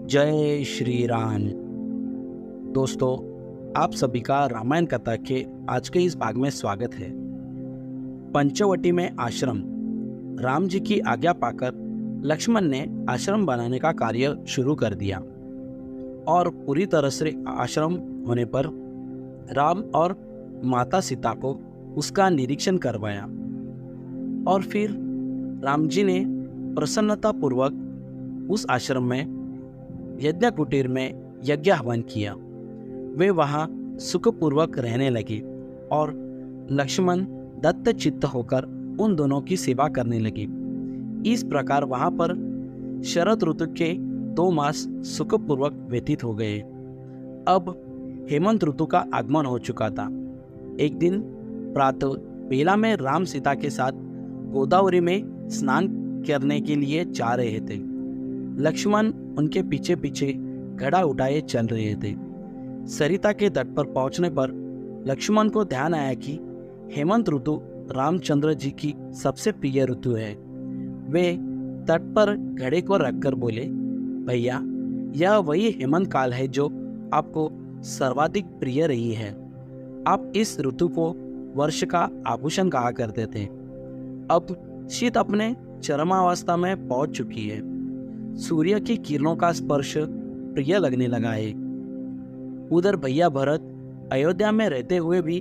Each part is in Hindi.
जय श्री राम। दोस्तों, आप सभी का रामायण कथा के आज के इस भाग में स्वागत है। पंचवटी में आश्रम। राम जी की आज्ञा पाकर लक्ष्मण ने आश्रम बनाने का कार्य शुरू कर दिया और पूरी तरह से आश्रम होने पर राम और माता सीता को उसका निरीक्षण करवाया और फिर राम जी ने प्रसन्नता पूर्वक उस आश्रम में यज्ञ कुटीर में यज्ञ हवन किया। वे वहां सुखपूर्वक रहने लगे और लक्ष्मण दत्त चित्त होकर उन दोनों की सेवा करने लगे। इस प्रकार वहां पर शरद ऋतु के 2 मास सुखपूर्वक व्यतीत हो गए। अब हेमंत ऋतु का आगमन हो चुका था। एक दिन प्रातः बेला में राम सीता के साथ गोदावरी में स्नान करने के लिए जा रहे थे। लक्ष्मण उनके पीछे पीछे घड़ा उठाए चल रहे थे। सरिता के तट पर पहुंचने पर लक्ष्मण को ध्यान आया कि हेमंत ऋतु रामचंद्र जी की सबसे प्रिय ऋतु है। वे तट पर घड़े को रखकर बोले, भैया, यह वही हेमंत काल है जो आपको सर्वाधिक प्रिय रही है। आप इस ऋतु को वर्ष का आभूषण कहा करते थे। अब शीत अपने चरमावस्था में पहुंच चुकी है। सूर्य की किरणों का स्पर्श प्रिय लगने लगा है। उधर भैया भरत अयोध्या में रहते हुए भी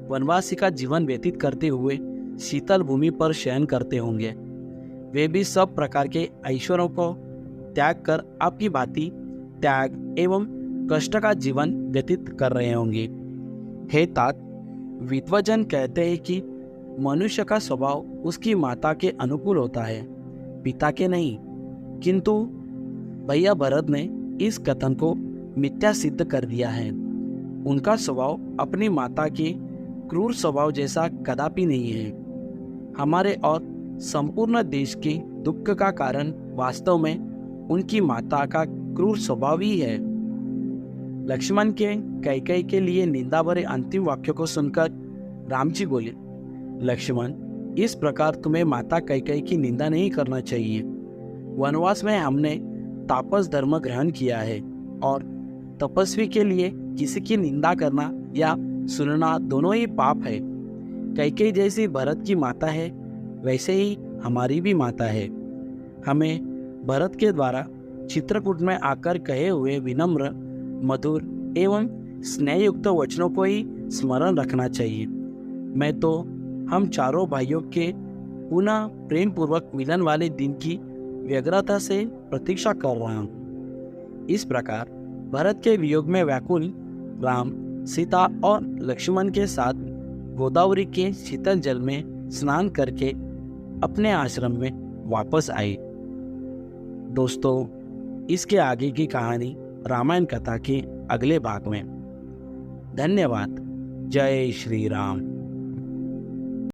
वनवासी का जीवन व्यतीत करते हुए शीतल भूमि पर शयन करते होंगे। वे भी सब प्रकार के ऐश्वर्यों को त्याग कर आपकी भांति त्याग एवं कष्ट का जीवन व्यतीत कर रहे होंगे। हे तात, विद्वजन कहते हैं कि मनुष्य का स्वभाव उसकी माता के अनुकूल होता है, पिता के नहीं। किंतु भैया भरत ने इस कथन को मिथ्या सिद्ध कर दिया है। उनका स्वभाव अपनी माता के क्रूर स्वभाव जैसा कदापि नहीं है। हमारे और संपूर्ण देश के दुख का कारण वास्तव में उनकी माता का क्रूर स्वभाव ही है। लक्ष्मण के कैकेयी के लिए निंदा भरे अंतिम वाक्य को सुनकर राम जी बोले, लक्ष्मण, इस प्रकार तुम्हें माता कैकेयी की निंदा नहीं करना चाहिए। वनवास में हमने तापस धर्म ग्रहण किया है और तपस्वी के लिए किसी की निंदा करना या सुनना दोनों ही पाप है। कैकेयी जैसी भरत की माता है, वैसे ही हमारी भी माता है। हमें भरत के द्वारा चित्रकूट में आकर कहे हुए विनम्र, मधुर एवं स्नेहयुक्त वचनों को ही स्मरण रखना चाहिए। मैं तो हम चारों भाइयों के पुनः प्रेम पूर्वक मिलन वाले दिन की व्यग्रता से प्रतीक्षा कर रहा हूँ। इस प्रकार भरत के वियोग में व्याकुल राम, सीता और लक्ष्मण के साथ गोदावरी के शीतल जल में स्नान करके अपने आश्रम में वापस आए। दोस्तों, इसके आगे की कहानी रामायण कथा के अगले भाग में। धन्यवाद। जय श्री राम।